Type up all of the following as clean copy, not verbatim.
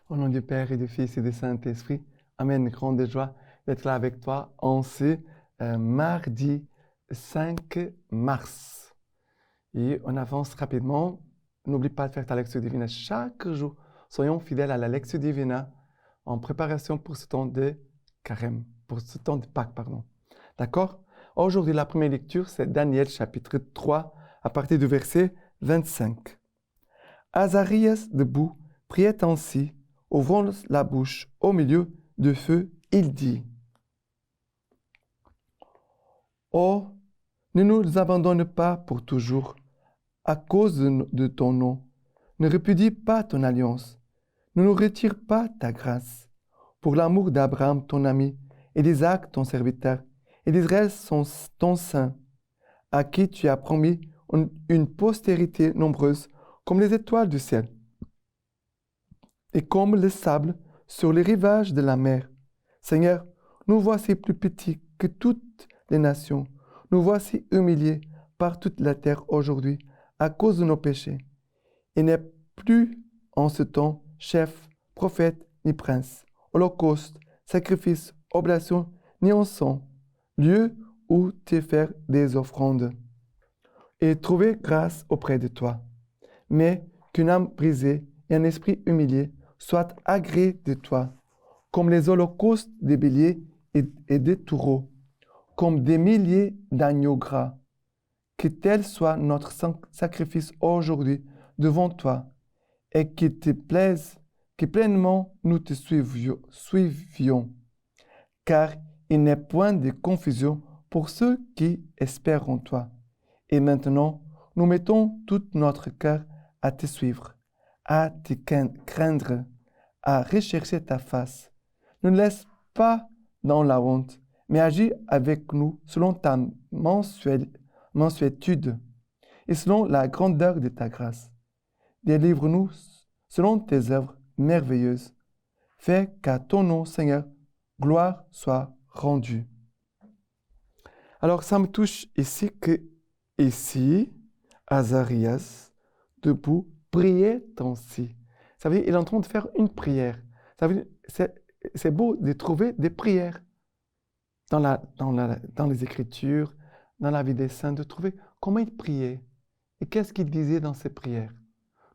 Au nom du Père et du Fils et du Saint-Esprit, Amen. Grande joie d'être là avec toi en ce mardi 5 mars. Et on avance rapidement. N'oublie pas de faire ta lecture divine chaque jour. Soyons fidèles à la lecture divine en préparation pour ce temps de carême, pour ce temps de Pâques, pardon. D'accord? Aujourd'hui, la première lecture, c'est Daniel chapitre 3, à partir du verset 25. Azarias debout priait ainsi, ouvrant la bouche au milieu du feu, il dit: Oh, ne nous abandonne pas pour toujours, à cause de ton nom. Ne répudie pas ton alliance. Ne nous retire pas ta grâce. Pour l'amour d'Abraham, ton ami, et d'Isaac, ton serviteur, et d'Israël, ton saint, à qui tu as promis une postérité nombreuse comme les étoiles du ciel et comme le sable sur les rivages de la mer. Seigneur, nous voici plus petits que toutes les nations. Nous voici humiliés par toute la terre aujourd'hui à cause de nos péchés. Il n'est plus en ce temps chef, prophète, ni prince, holocauste, sacrifice, oblation, ni encens, lieu où te faire des offrandes et trouver grâce auprès de toi. Mais qu'une âme brisée et un esprit humilié soient agréés de toi, comme les holocaustes des béliers et des taureaux, comme des milliers d'agneaux gras. Que tel soit notre sacrifice aujourd'hui devant toi, et qu'il te plaise que pleinement nous te suivions, car il n'est point de confusion pour ceux qui espèrent en toi. Et maintenant, nous mettons tout notre cœur à te suivre, à te craindre, à rechercher ta face. Ne nous laisse pas dans la honte, mais agis avec nous selon ta mansuétude et selon la grandeur de ta grâce. Délivre-nous selon tes œuvres merveilleuses. Fais qu'à ton nom, Seigneur, gloire soit rendue. Alors, ça me touche ici que, ici, Azarias, debout, priait ainsi. Ça veut dire qu'il est en train de faire une prière. Ça veut dire, c'est beau de trouver des prières dans les Écritures, dans la vie des saints, de trouver comment il priait et qu'est-ce qu'il disait dans ses prières.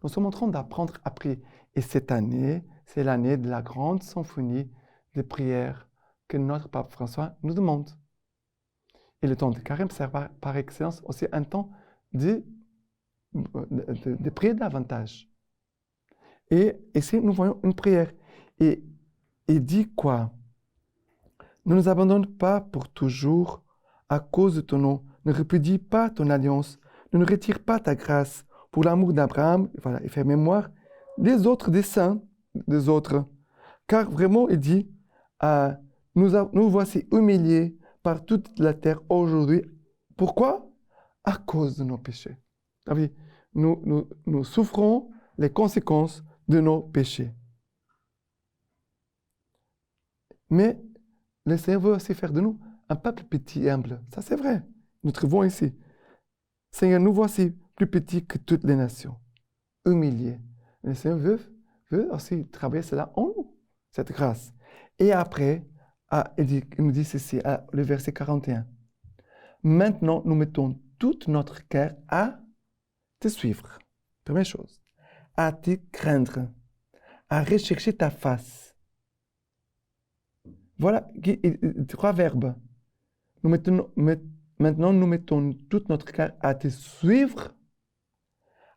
Nous sommes en train d'apprendre à prier. Et cette année, c'est l'année de la grande symphonie de prières que notre pape François nous demande. Et le temps de carême sert par excellence aussi un temps de prier davantage. Et ici, nous voyons une prière. Et il dit quoi? Ne nous abandonne pas pour toujours à cause de ton nom. Ne répudie pas ton alliance. Ne nous retire pas ta grâce. Pour l'amour d'Abraham, voilà, il fait mémoire des autres, des saints, des autres. Car vraiment, il dit, nous voici humiliés par toute la terre aujourd'hui. Pourquoi? À cause de nos péchés. Nous souffrons les conséquences de nos péchés. Mais le Seigneur veut aussi faire de nous un peuple petit et humble. Ça, c'est vrai. Nous trouvons ici. Seigneur, nous voici plus petits que toutes les nations, humiliés. Le Seigneur veut aussi travailler cela en nous, cette grâce. Et après, il nous dit ceci, le verset 41. Maintenant, nous mettons tout notre cœur à te suivre. Première chose. À te craindre. À rechercher ta face. Voilà 3 verbes. Maintenant, nous mettons tout notre cœur à te suivre,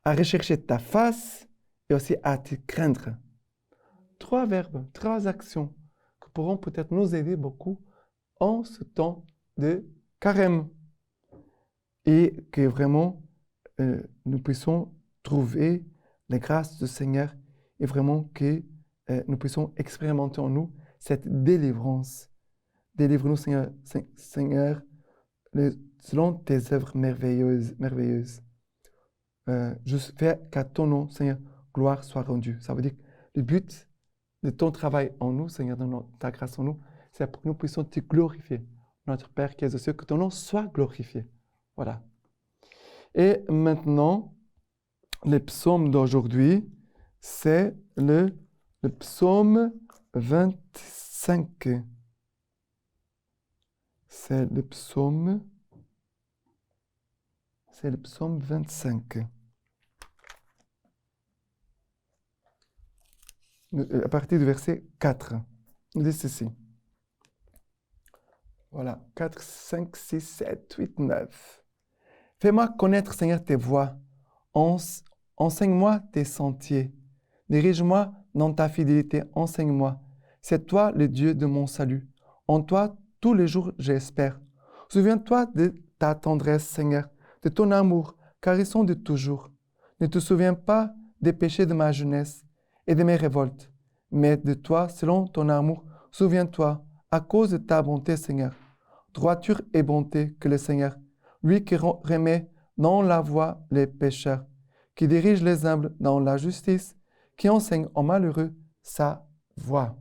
à rechercher ta face et aussi à te craindre. 3 verbes, 3 actions qui pourront peut-être nous aider beaucoup en ce temps de carême. Et que vraiment, nous puissions trouver la grâce du Seigneur et vraiment que nous puissions expérimenter en nous cette délivrance. Délivre-nous, Seigneur, selon tes œuvres merveilleuses. Je fais qu'à ton nom, Seigneur, gloire soit rendue. Ça veut dire que le but de ton travail en nous, Seigneur, de ta grâce en nous, c'est pour que nous puissions te glorifier. Notre Père qui es aux cieux, que ton nom soit glorifié. Voilà. Et maintenant, le psaume d'aujourd'hui, c'est le le psaume 25. C'est le psaume 25. À partir du verset 4. Il dit ceci. Voilà, 4, 5, 6, 7, 8, 9. Fais-moi connaître, Seigneur, tes voies. Enseigne-moi tes sentiers. Dirige-moi dans ta fidélité. Enseigne-moi. C'est toi le Dieu de mon salut. En toi, tous les jours, j'espère. Souviens-toi de ta tendresse, Seigneur, de ton amour, car ils sont de toujours. Ne te souviens pas des péchés de ma jeunesse et de mes révoltes, mais de toi, selon ton amour, souviens-toi, à cause de ta bonté, Seigneur. Droiture et bonté que le Seigneur, lui qui remet dans la voie les pécheurs, qui dirige les humbles dans la justice, qui enseigne aux malheureux sa voie.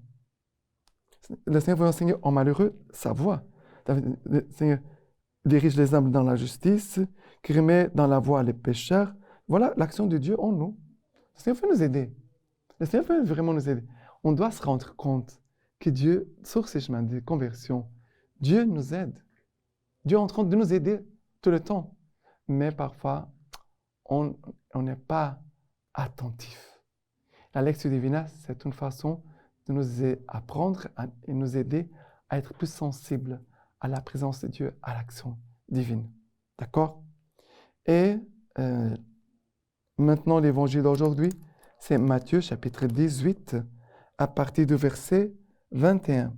Le Seigneur veut enseigner aux malheureux sa voie. Le Seigneur dirige les humbles dans la justice, qui remet dans la voie les pécheurs. Voilà l'action de Dieu en nous. Le Seigneur veut nous aider. Le Seigneur veut vraiment nous aider. On doit se rendre compte que Dieu, sur ces chemins de conversion, Dieu nous aide. Dieu est en train de nous aider tout le temps. Mais parfois, on n'est pas attentif. La lecture divina, c'est une façon de nous apprendre et nous aider à être plus sensibles à la présence de Dieu, à l'action divine. D'accord? Et maintenant, l'évangile d'aujourd'hui, c'est Matthieu chapitre 18, à partir du verset 21.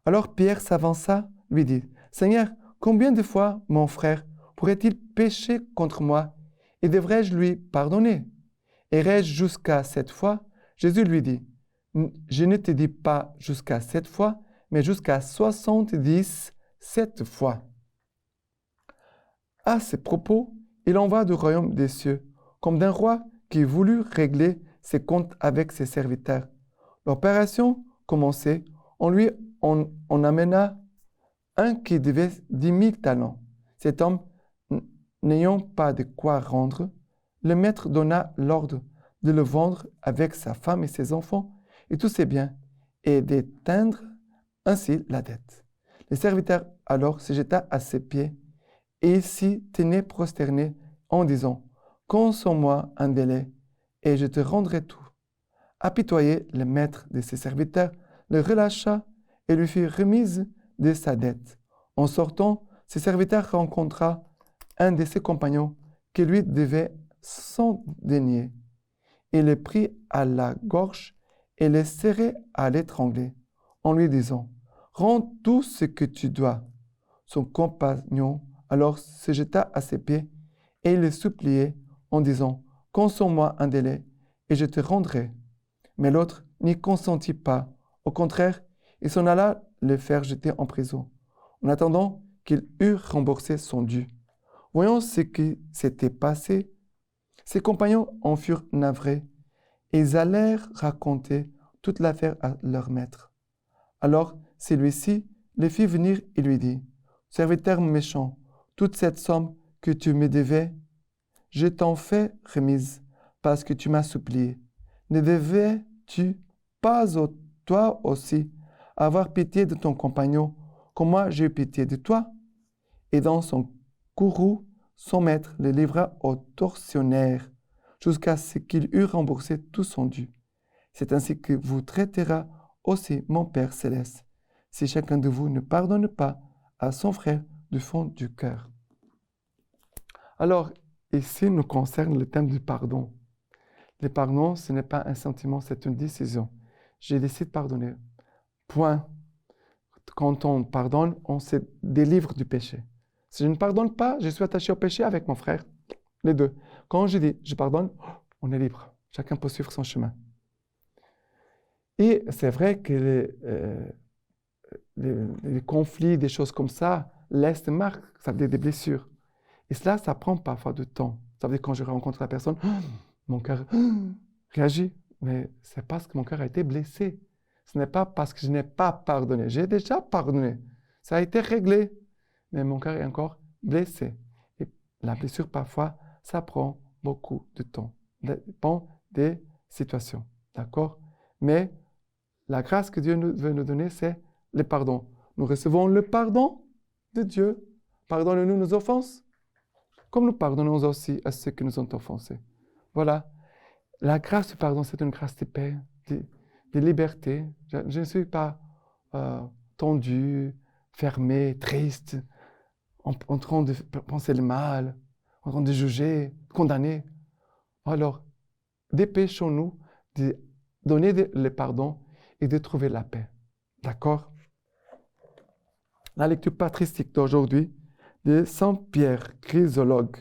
Alors Pierre s'avança, lui dit, « Seigneur, combien de fois mon frère pourrait-il pécher contre moi et devrais-je lui pardonner? Irai-je jusqu'à 7 fois? » Jésus lui dit, « Je ne te dis pas jusqu'à 7 fois, mais jusqu'à 77 fois. » À ces propos, il en va du royaume des cieux, comme d'un roi qui voulut régler ses comptes avec ses serviteurs. L'opération commencée, on amena un qui devait 10 000 talents. Cet homme, n'ayant pas de quoi rendre, le maître donna l'ordre de le vendre avec sa femme et ses enfants et tous ses biens, et d'éteindre ainsi la dette. Le serviteur alors se jeta à ses pieds et s'y tenait prosterné en disant, « Consens-moi un délai, et je te rendrai tout. » Apitoyé, le maître de ses serviteurs le relâcha et lui fit remise de sa dette. En sortant, ses serviteurs rencontra un de ses compagnons qui lui devait 100 deniers. Il le prit à la gorge et le serrait à l'étrangler, en lui disant, « Rends tout ce que tu dois. » Son compagnon alors se jeta à ses pieds et il le suppliait en disant, « Consens-moi un délai et je te rendrai. » Mais l'autre n'y consentit pas. Au contraire, il s'en alla le faire jeter en prison, en attendant qu'il eût remboursé son dû. Voyant ce qui s'était passé, ses compagnons en furent navrés et ils allèrent raconter toute l'affaire à leur maître. Alors celui-ci les fit venir et lui dit, « Serviteur méchant, toute cette somme que tu me devais, je t'en fais remise parce que tu m'as supplié. Ne devais-tu pas, toi aussi, avoir pitié de ton compagnon, comme moi j'ai eu pitié de toi? » Et dans son courroux, son maître le livra au tortionnaire, jusqu'à ce qu'il eût remboursé tout son dû. C'est ainsi que vous traitera aussi mon Père céleste, si chacun de vous ne pardonne pas à son frère du fond du cœur. Alors, ici nous concerne le thème du pardon. Le pardon, ce n'est pas un sentiment, c'est une décision. Je décide de pardonner. Point. Quand on pardonne, on se délivre du péché. Si je ne pardonne pas, je suis attaché au péché avec mon frère. Les deux. Quand je dis je pardonne, on est libre. Chacun peut suivre son chemin. Et c'est vrai que les conflits, des choses comme ça, laissent des marques, ça veut dire des blessures. Et cela, ça prend parfois du temps. Ça veut dire quand je rencontre la personne, mon cœur réagit. Mais c'est parce que mon cœur a été blessé. Ce n'est pas parce que je n'ai pas pardonné. J'ai déjà pardonné. Ça a été réglé. Mais mon cœur est encore blessé. Et la blessure, parfois, ça prend beaucoup de temps. Ça dépend des situations. D'accord? mais la grâce que Dieu veut nous donner, c'est le pardon. Nous recevons le pardon de Dieu. Pardonne-nous nos offenses, comme nous pardonnons aussi à ceux qui nous ont offensés. Voilà. La grâce du pardon, c'est une grâce de paix, de liberté. Je ne suis pas tendu, fermé, triste, en train de penser le mal, en train de juger, condamner. Alors, dépêchons-nous de donner le pardon et de trouver la paix. D'accord? La lecture patristique d'aujourd'hui de Saint Pierre, chrysologue.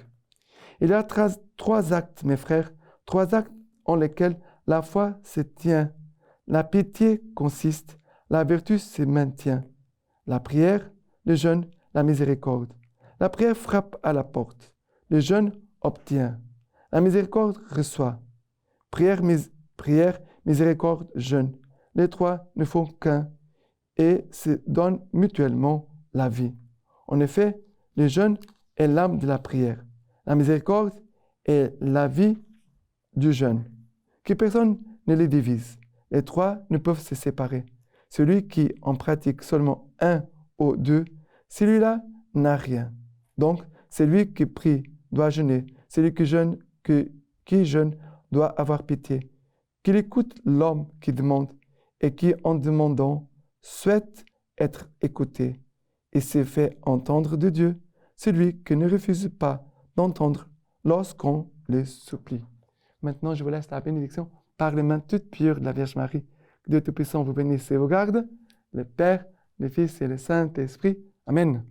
Il y a trois actes, mes frères, trois actes en lesquels la foi se tient. La pitié consiste, la vertu se maintient. La prière, le jeûne, la miséricorde. La prière frappe à la porte. Le jeûne obtient. La miséricorde reçoit. Prière, miséricorde, jeûne. Les trois ne font qu'un et se donnent mutuellement la vie. En effet, le jeûne est l'âme de la prière. La miséricorde est la vie du jeûne. Que personne ne les divise. Les trois ne peuvent se séparer. Celui qui en pratique seulement un ou deux, celui-là n'a rien. Donc, celui qui prie doit jeûner. Celui qui jeûne doit avoir pitié. Qu'il écoute l'homme qui demande et qui, en demandant, souhaite être écouté et se fait entendre de Dieu, celui qui ne refuse pas d'entendre lorsqu'on le supplie. Maintenant, je vous laisse la bénédiction par les mains toutes pures de la Vierge Marie. Que Dieu Tout-Puissant vous bénisse et vous garde, le Père, le Fils et le Saint-Esprit. Amen.